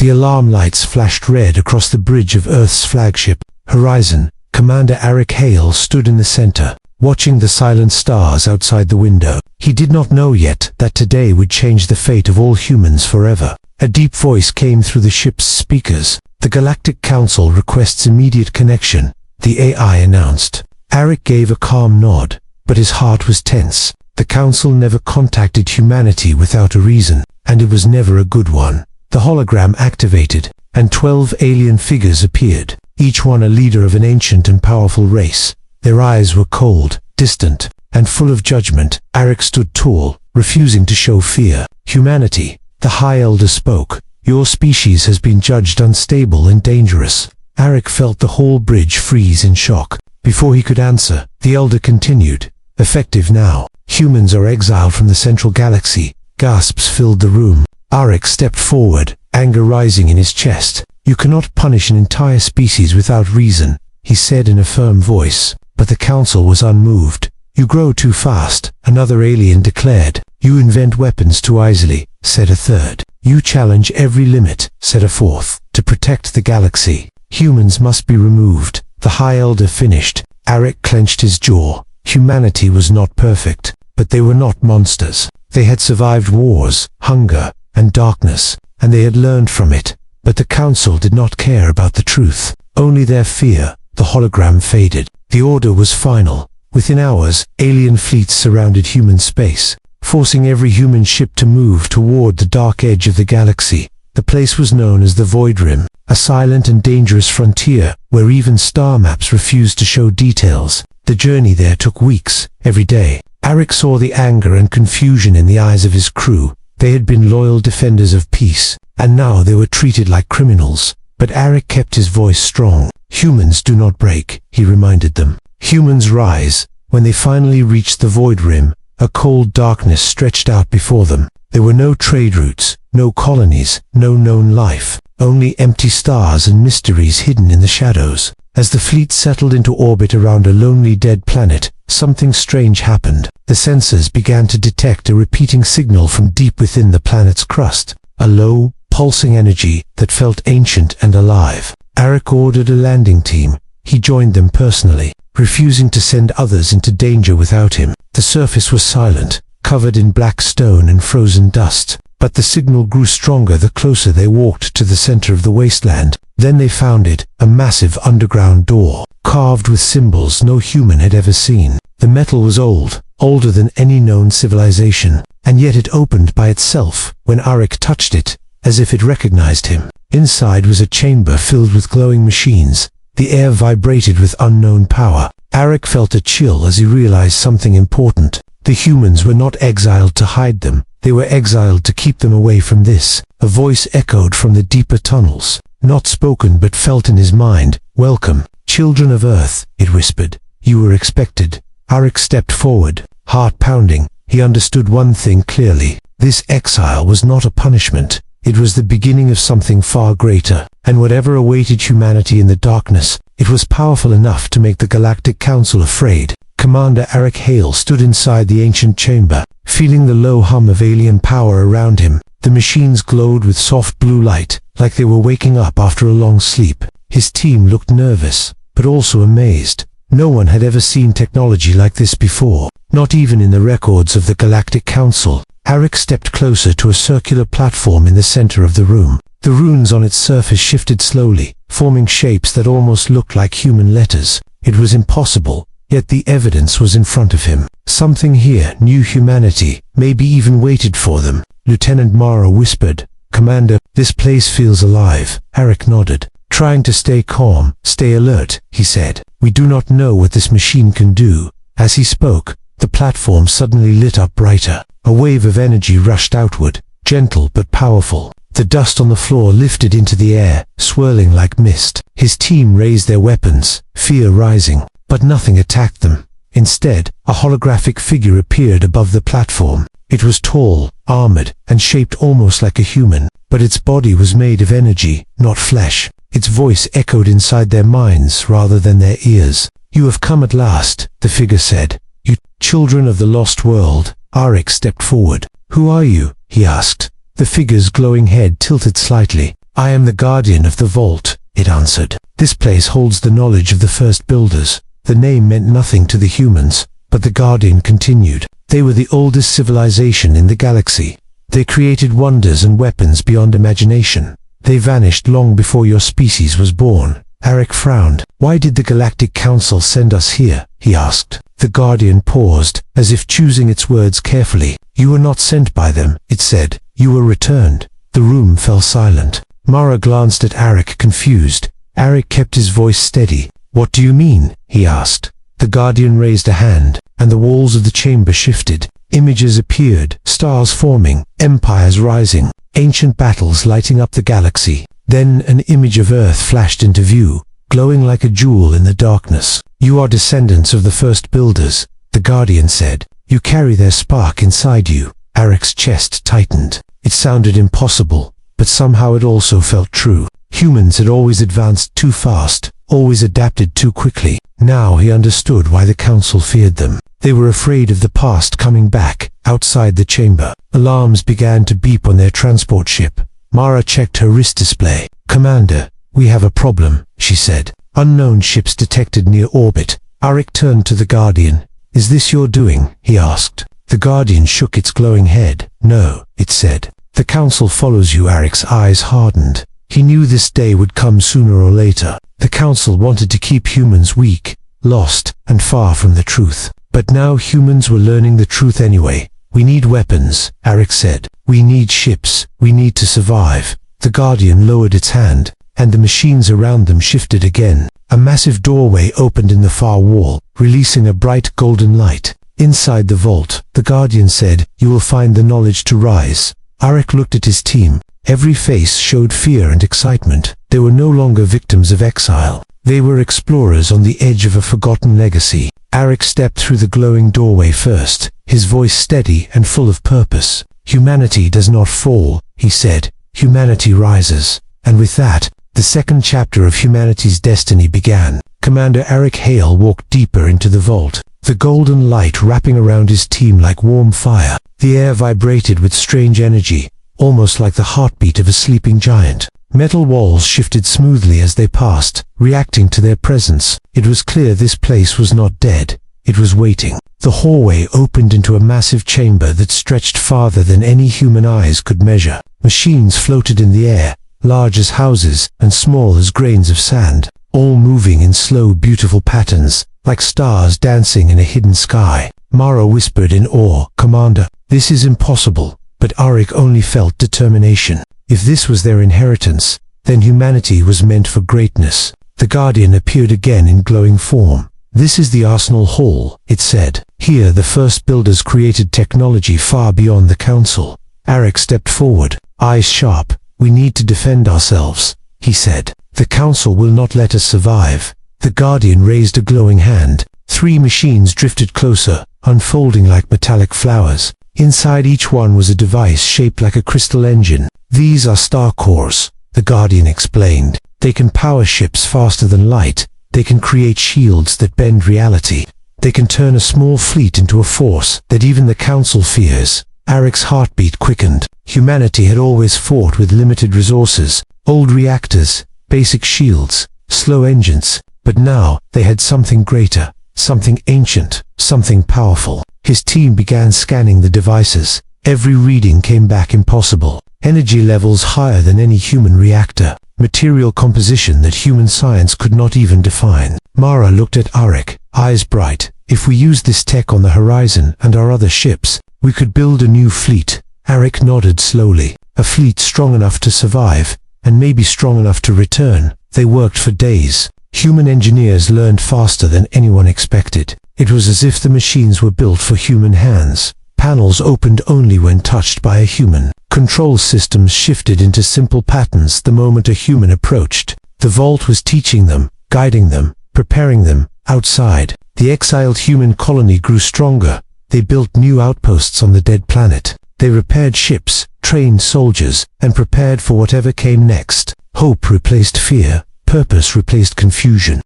The alarm lights flashed red across the bridge of Earth's flagship, Horizon. Commander Arik Hale stood in the center, watching the silent stars outside the window. He did not know yet that today would change the fate of all humans forever. A deep voice came through the ship's speakers. "The Galactic Council requests immediate connection," the AI announced. Arik gave a calm nod, but his heart was tense. The Council never contacted humanity without a reason, and it was never a good one. The hologram activated, and 12 alien figures appeared, each one a leader of an ancient and powerful race. Their eyes were cold, distant, and full of judgment. Arik stood tall, refusing to show fear. "Humanity," the High Elder spoke, "your species has been judged unstable and dangerous." Arik felt the whole bridge freeze in shock. Before he could answer, the Elder continued, "Effective now. Humans are exiled from the central galaxy." Gasps filled the room. Arik stepped forward, anger rising in his chest. "You cannot punish an entire species without reason," he said in a firm voice. But the Council was unmoved. "You grow too fast," another alien declared. "You invent weapons too easily," said a third. "You challenge every limit," said a fourth. "To protect the galaxy, humans must be removed," the High Elder finished. Arik clenched his jaw. Humanity was not perfect, but they were not monsters. They had survived wars, hunger, and darkness, and they had learned from it. But the Council did not care about the truth, only their fear. The hologram faded. The order was final. Within hours, alien fleets surrounded human space, forcing every human ship to move toward the dark edge of the galaxy. The place was known as the Void Rim, a silent and dangerous frontier where even star maps refused to show details. The journey there took weeks, every day. Arik saw the anger and confusion in the eyes of his crew. They had been loyal defenders of peace, and now they were treated like criminals. But Arik kept his voice strong. "Humans do not break," he reminded them. "Humans rise." When they finally reached the Void Rim, a cold darkness stretched out before them. There were no trade routes, no colonies, no known life, only empty stars and mysteries hidden in the shadows. As the fleet settled into orbit around a lonely dead planet, something strange happened. The sensors began to detect a repeating signal from deep within the planet's crust, a low, pulsing energy that felt ancient and alive. Arik ordered a landing team. He joined them personally, refusing to send others into danger without him. The surface was silent, covered in black stone and frozen dust, but the signal grew stronger the closer they walked to the center of the wasteland. Then they found it, a massive underground door, carved with symbols no human had ever seen. The metal was old, older than any known civilization, and yet it opened by itself when Arik touched it, as if it recognized him. Inside was a chamber filled with glowing machines. The air vibrated with unknown power. Arik felt a chill as he realized something important. The humans were not exiled to hide them. They were exiled to keep them away from this. A voice echoed from the deeper tunnels, not spoken but felt in his mind. "Welcome, children of Earth," it whispered. "You were expected." Arik stepped forward, heart pounding. He understood one thing clearly. This exile was not a punishment. It was the beginning of something far greater, and whatever awaited humanity in the darkness, it was powerful enough to make the Galactic Council afraid. Commander Arik Hale stood inside the ancient chamber, feeling the low hum of alien power around him. The machines glowed with soft blue light, like they were waking up after a long sleep. His team looked nervous, but also amazed. No one had ever seen technology like this before, not even in the records of the Galactic Council. Arik stepped closer to a circular platform in the center of the room. The runes on its surface shifted slowly, forming shapes that almost looked like human letters. It was impossible, yet the evidence was in front of him. Something here knew humanity, maybe even waited for them. Lieutenant Mara whispered, "Commander, this place feels alive." Arik nodded. "Trying to stay calm, stay alert," he said. "We do not know what this machine can do." As he spoke, the platform suddenly lit up brighter. A wave of energy rushed outward, gentle but powerful. The dust on the floor lifted into the air, swirling like mist. His team raised their weapons, fear rising, but nothing attacked them. Instead, a holographic figure appeared above the platform. It was tall, armored, and shaped almost like a human, but its body was made of energy, not flesh. Its voice echoed inside their minds rather than their ears. "You have come at last," the figure said. "You children of the lost world." Arik stepped forward. "Who are you?" he asked. The figure's glowing head tilted slightly. "I am the guardian of the vault," it answered. "This place holds the knowledge of the first builders." The name meant nothing to the humans, but the guardian continued. "They were the oldest civilization in the galaxy. They created wonders and weapons beyond imagination. They vanished long before your species was born." Arik frowned. "Why did the Galactic Council send us here?" he asked. The guardian paused, as if choosing its words carefully. "You were not sent by them," it said. "You were returned." The room fell silent. Mara glanced at Arik, confused. Arik kept his voice steady. "What do you mean?" he asked. The guardian raised a hand, and the walls of the chamber shifted. Images appeared, stars forming, empires rising, ancient battles lighting up the galaxy. Then an image of Earth flashed into view, glowing like a jewel in the darkness. "You are descendants of the first builders," the guardian said. "You carry their spark inside you." Arik's chest tightened. It sounded impossible, but somehow it also felt true. Humans had always advanced too fast, always adapted too quickly. Now he understood why the council feared them. They were afraid of the past coming back. Outside the chamber, alarms began to beep on their transport ship. Mara checked her wrist display. "Commander, we have a problem," she said. "Unknown ships detected near orbit." Arik turned to the guardian. "Is this your doing?" he asked. The guardian shook its glowing head. "No," it said. "The council follows you." Arik's eyes hardened. He knew this day would come sooner or later. The council wanted to keep humans weak, lost, and far from the truth. But now humans were learning the truth anyway. "We need weapons," Arik said. "We need ships. We need to survive." The guardian lowered its hand, and the machines around them shifted again. A massive doorway opened in the far wall, releasing a bright golden light. "Inside the vault," the guardian said, "you will find the knowledge to rise." Arik looked at his team. Every face showed fear and excitement. They were no longer victims of exile. They were explorers on the edge of a forgotten legacy. Arik stepped through the glowing doorway first, his voice steady and full of purpose. "Humanity does not fall," he said. "Humanity rises." And with that, the second chapter of humanity's destiny began. Commander Arik Hale walked deeper into the vault, the golden light wrapping around his team like warm fire. The air vibrated with strange energy, almost like the heartbeat of a sleeping giant. Metal walls shifted smoothly as they passed, reacting to their presence. It was clear this place was not dead. It was waiting. The hallway opened into a massive chamber that stretched farther than any human eyes could measure. Machines floated in the air, large as houses and small as grains of sand, all moving in slow, beautiful patterns, like stars dancing in a hidden sky. Mara whispered in awe, "Commander, this is impossible." But Arik only felt determination. If this was their inheritance, then humanity was meant for greatness. The guardian appeared again in glowing form. "This is the Arsenal Hall," it said. "Here the first builders created technology far beyond the council." Arik stepped forward, eyes sharp. "We need to defend ourselves," he said. "The council will not let us survive." The guardian raised a glowing hand. 3 machines drifted closer, unfolding like metallic flowers. Inside each one was a device shaped like a crystal engine. "These are star cores," the guardian explained. "They can power ships faster than light. They can create shields that bend reality. They can turn a small fleet into a force that even the council fears." Arik's heartbeat quickened. Humanity had always fought with limited resources, old reactors, basic shields, slow engines, but now they had something greater, something ancient, something powerful. His team began scanning the devices. Every reading came back impossible. Energy levels higher than any human reactor. Material composition that human science could not even define. Mara looked at Arik, eyes bright. "If we use this tech on the horizon and our other ships, we could build a new fleet." Arik nodded slowly. "A fleet strong enough to survive, and maybe strong enough to return." They worked for days. Human engineers learned faster than anyone expected. It was as if the machines were built for human hands. Panels opened only when touched by a human. Control systems shifted into simple patterns the moment a human approached. The vault was teaching them, guiding them, preparing them. Outside, the exiled human colony grew stronger. They built new outposts on the dead planet. They repaired ships, trained soldiers, and prepared for whatever came next. Hope replaced fear. Purpose replaced confusion.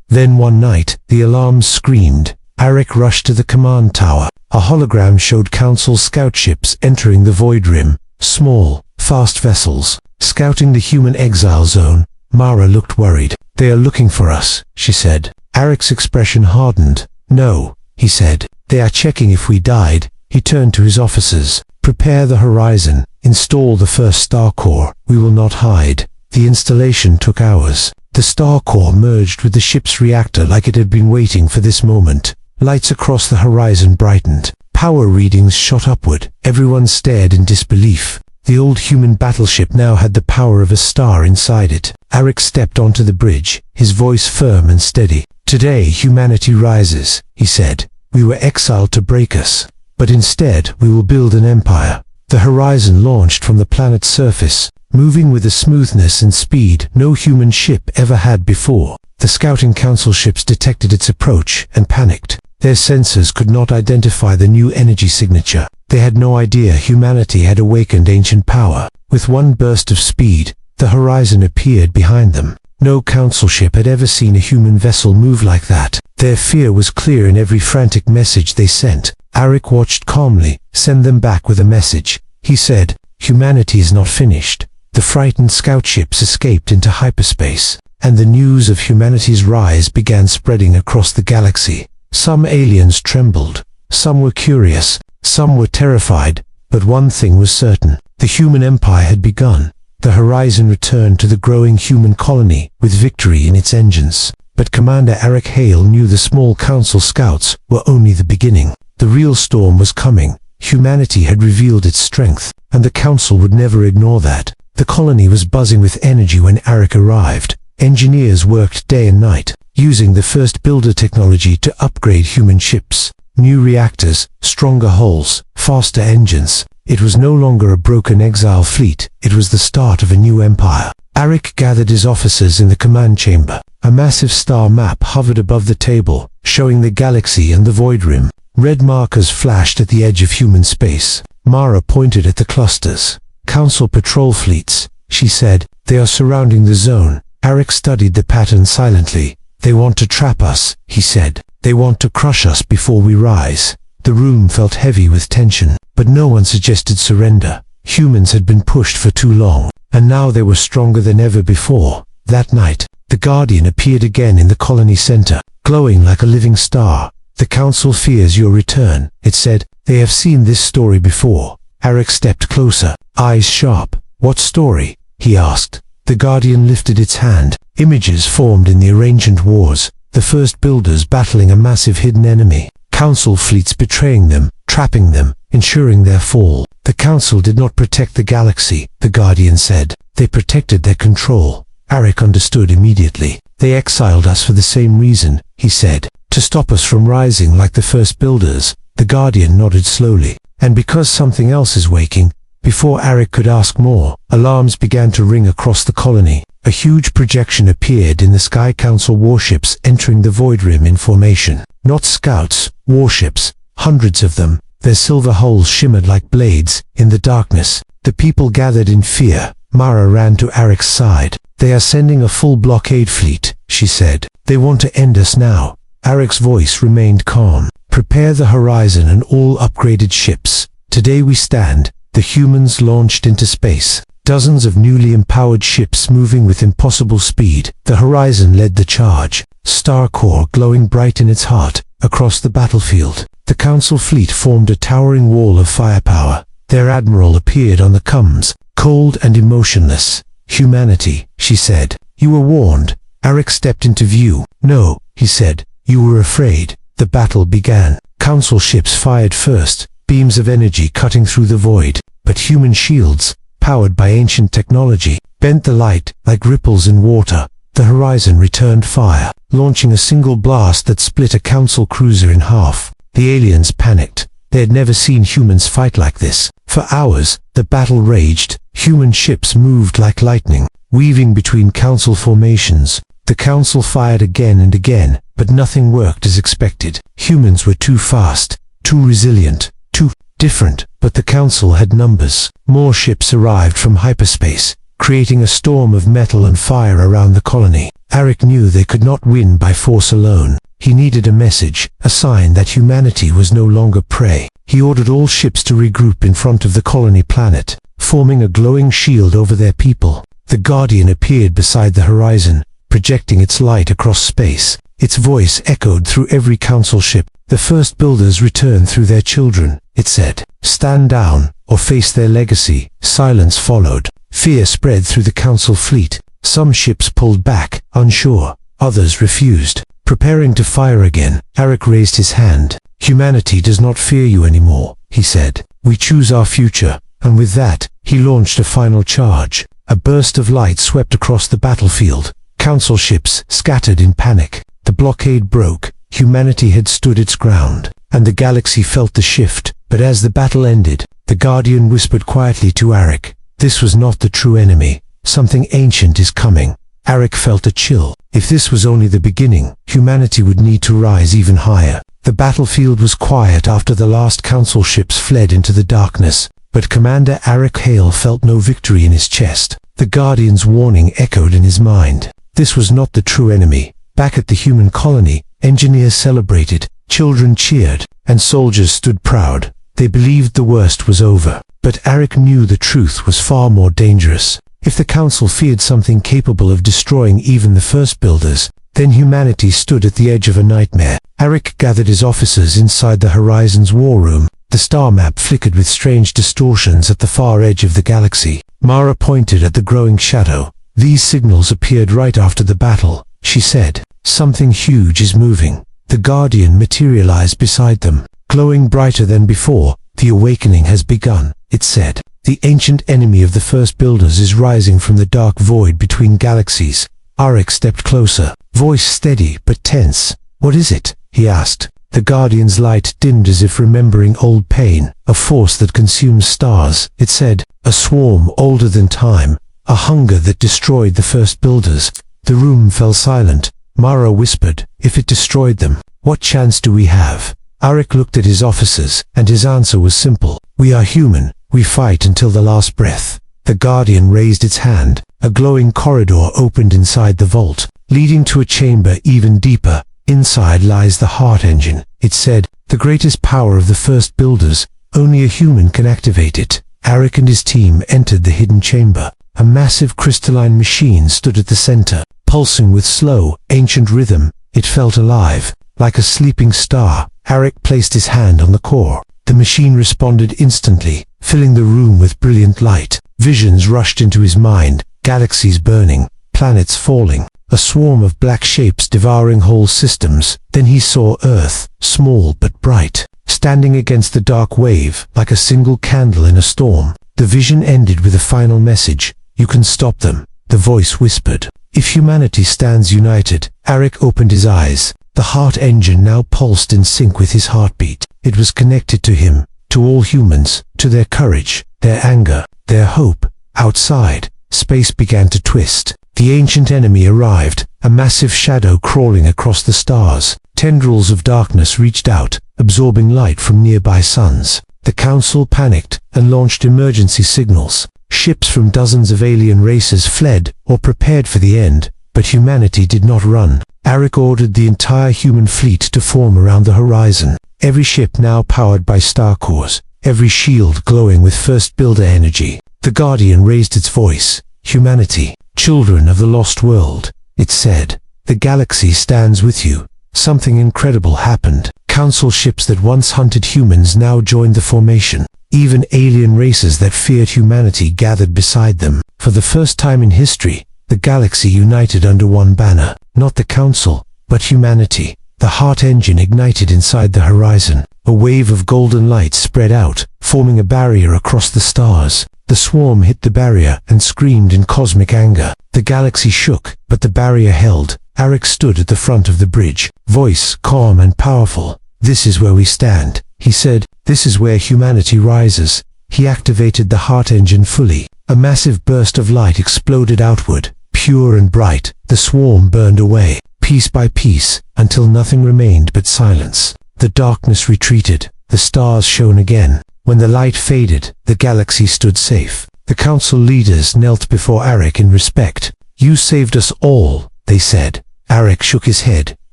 Then one night, the alarms screamed. Arik rushed to the command tower. A hologram showed Council scout ships entering the Void Rim. Small, fast vessels. scouting the human exile zone. Mara looked worried. They are looking for us, she said. Arak's expression hardened. No, he said. They are checking if we died. He turned to his officers. Prepare the horizon. Install the first star core. We will not hide. The installation took hours. The star core merged with the ship's reactor like it had been waiting for this moment. Lights across the horizon brightened. Power readings shot upward. Everyone stared in disbelief. The old human battleship now had the power of a star inside it. Arak stepped onto the bridge, his voice firm and steady. Today humanity rises, he said. We were exiled to break us, but instead we will build an empire. The horizon launched from the planet's surface, moving with a smoothness and speed no human ship ever had before. The scouting council ships detected its approach and panicked. Their sensors could not identify the new energy signature. They had no idea humanity had awakened ancient power. With one burst of speed, the horizon appeared behind them. No council ship had ever seen a human vessel move like that. Their fear was clear in every frantic message they sent. Arak watched calmly. Send them back with a message, he said. Humanity is not finished. The frightened scout ships escaped into hyperspace, and the news of humanity's rise began spreading across the galaxy. Some aliens trembled. Some were curious. Some were terrified. But one thing was certain. The human empire had begun. The horizon returned to the growing human colony with victory in its engines. But Commander Arak Hale knew the small council scouts were only the beginning. The real storm was coming. Humanity had revealed its strength, and the council would never ignore that. The colony was buzzing with energy when Arak arrived. Engineers worked day and night, using the first builder technology to upgrade human ships. New reactors, stronger hulls, faster engines. It was no longer a broken exile fleet. It was the start of a new empire. Arak gathered his officers in the command chamber. A massive star map hovered above the table, showing the galaxy and the void rim. Red markers flashed at the edge of human space. Mara pointed at the clusters. Council patrol fleets, she said. They are surrounding the zone. Arak studied the pattern silently. They want to trap us, he said. They want to crush us before we rise. The room felt heavy with tension, but no one suggested surrender. Humans had been pushed for too long, and now they were stronger than ever before. That night, the Guardian appeared again in the colony center, glowing like a living star. The council fears your return, it said. They have seen this story before. Arak stepped closer, eyes sharp. What story? He asked. The Guardian lifted its hand. Images formed in the Ancient Wars, the first builders battling a massive hidden enemy. Council fleets betraying them, trapping them, ensuring their fall. The Council did not protect the galaxy, the Guardian said. They protected their control. Arak understood immediately. They exiled us for the same reason, he said. To stop us from rising like the first builders. The Guardian nodded slowly. And because something else is waking. Before Arak could ask more, alarms began to ring across the colony. A huge projection appeared in the Sky Council warships entering the Void Rim in formation. Not scouts, warships, hundreds of them. Their silver hulls shimmered like blades in the darkness. The people gathered in fear. Mara ran to Arak's side. They are sending a full blockade fleet, she said. They want to end us now. Arak's voice remained calm. Prepare the horizon and all upgraded ships. Today we stand. The humans launched into space. Dozens of newly empowered ships moving with impossible speed. The horizon led the charge. Star Core glowing bright in its heart, across the battlefield. The Council fleet formed a towering wall of firepower. Their admiral appeared on the comms, cold and emotionless. Humanity, she said. You were warned. Arak stepped into view. No, he said. You were afraid. The battle began. Council ships fired first, beams of energy cutting through the void. But human shields, powered by ancient technology, bent the light like ripples in water. The horizon returned fire, launching a single blast that split a council cruiser in half. The aliens panicked. They had never seen humans fight like this. For hours, the battle raged. Human ships moved like lightning, weaving between council formations. The council fired again and again, but nothing worked as expected. Humans were too fast, too resilient, too different. But the council had numbers. More ships arrived from hyperspace, creating a storm of metal and fire around the colony. Arak knew they could not win by force alone. He needed a message, a sign that humanity was no longer prey. He ordered all ships to regroup in front of the colony planet. forming a glowing shield over their people. The Guardian appeared beside the horizon, projecting its light across space. Its voice echoed through every council ship. The first builders return through their children, it said. Stand down, or face their legacy. Silence followed. Fear spread through the council fleet. Some ships pulled back, unsure. Others refused. Preparing to fire again, Arik raised his hand. Humanity does not fear you anymore, he said. We choose our future. And with that, he launched a final charge. A burst of light swept across the battlefield. Council ships scattered in panic. The blockade broke. Humanity had stood its ground, and the galaxy felt the shift. But as the battle ended, the Guardian whispered quietly to Arik, "This was not the true enemy. Something ancient is coming." Arik felt a chill. If this was only the beginning, humanity would need to rise even higher. The battlefield was quiet after the last council ships fled into the darkness, but Commander Arik Hale felt no victory in his chest. The Guardian's warning echoed in his mind. This was not the true enemy. Back at the human colony, engineers celebrated, children cheered, and soldiers stood proud. They believed the worst was over. But Arik knew the truth was far more dangerous. If the Council feared something capable of destroying even the first builders, then humanity stood at the edge of a nightmare. Arik gathered his officers inside the Horizon's war room. The star map flickered with strange distortions at the far edge of the galaxy. Mara pointed at the growing shadow. "These signals appeared right after the battle," she said. "Something huge is moving." The Guardian materialized beside them, glowing brighter than before. "The awakening has begun," it said. "The ancient enemy of the first builders is rising from the dark void between galaxies." Arik stepped closer, voice steady but tense. "What is it?" he asked. The Guardian's light dimmed as if remembering old pain. "A force that consumes stars," it said. "A swarm older than time. A hunger that destroyed the first builders." The room fell silent. Mara whispered, "If it destroyed them, what chance do we have?" Arik looked at his officers, and his answer was simple. "We are human. We fight until the last breath." The Guardian raised its hand. A glowing corridor opened inside the vault, leading to a chamber even deeper. "Inside lies the heart engine," it said. "The greatest power of the first builders. Only a human can activate it." Arik and his team entered the hidden chamber. A massive crystalline machine stood at the center, pulsing with slow, ancient rhythm. It felt alive, like a sleeping star. Arik placed his hand on the core. The machine responded instantly, filling the room with brilliant light. Visions rushed into his mind, galaxies burning, planets falling, a swarm of black shapes devouring whole systems. Then he saw Earth, small but bright, standing against the dark wave, like a single candle in a storm. The vision ended with a final message. "You can stop them," the voice whispered. "If humanity stands united." Arik opened his eyes. The heart engine now pulsed in sync with his heartbeat. It was connected to him, to all humans, to their courage, their anger, their hope. Outside, space began to twist. The ancient enemy arrived, a massive shadow crawling across the stars. Tendrils of darkness reached out, absorbing light from nearby suns. The Council panicked and launched emergency signals. Ships from dozens of alien races fled or prepared for the end, but humanity did not run. Arik ordered the entire human fleet to form around the horizon. Every ship now powered by star cores, every shield glowing with first builder energy. The Guardian raised its voice. "Humanity, children of the lost world," it said. "The galaxy stands with you." Something incredible happened. Council ships that once hunted humans now joined the formation. Even alien races that feared humanity gathered beside them. For the first time in history, the galaxy united under one banner. Not the Council, but humanity. The heart engine ignited inside the horizon. A wave of golden light spread out, forming a barrier across the stars. The swarm hit the barrier and screamed in cosmic anger. The galaxy shook, but the barrier held. Arik stood at the front of the bridge, voice calm and powerful. "This is where we stand," he said. "This is where humanity rises." He activated the heart engine fully. A massive burst of light exploded outward, pure and bright. The swarm burned away, piece by piece, until nothing remained but silence. The darkness retreated. The stars shone again. When the light faded, the galaxy stood safe. The Council leaders knelt before Arik in respect. "You saved us all," they said. Arik shook his head.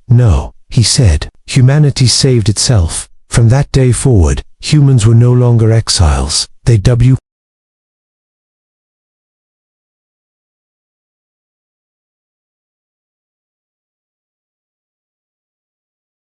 "No," he said. "Humanity saved itself." From that day forward, humans were no longer exiles. They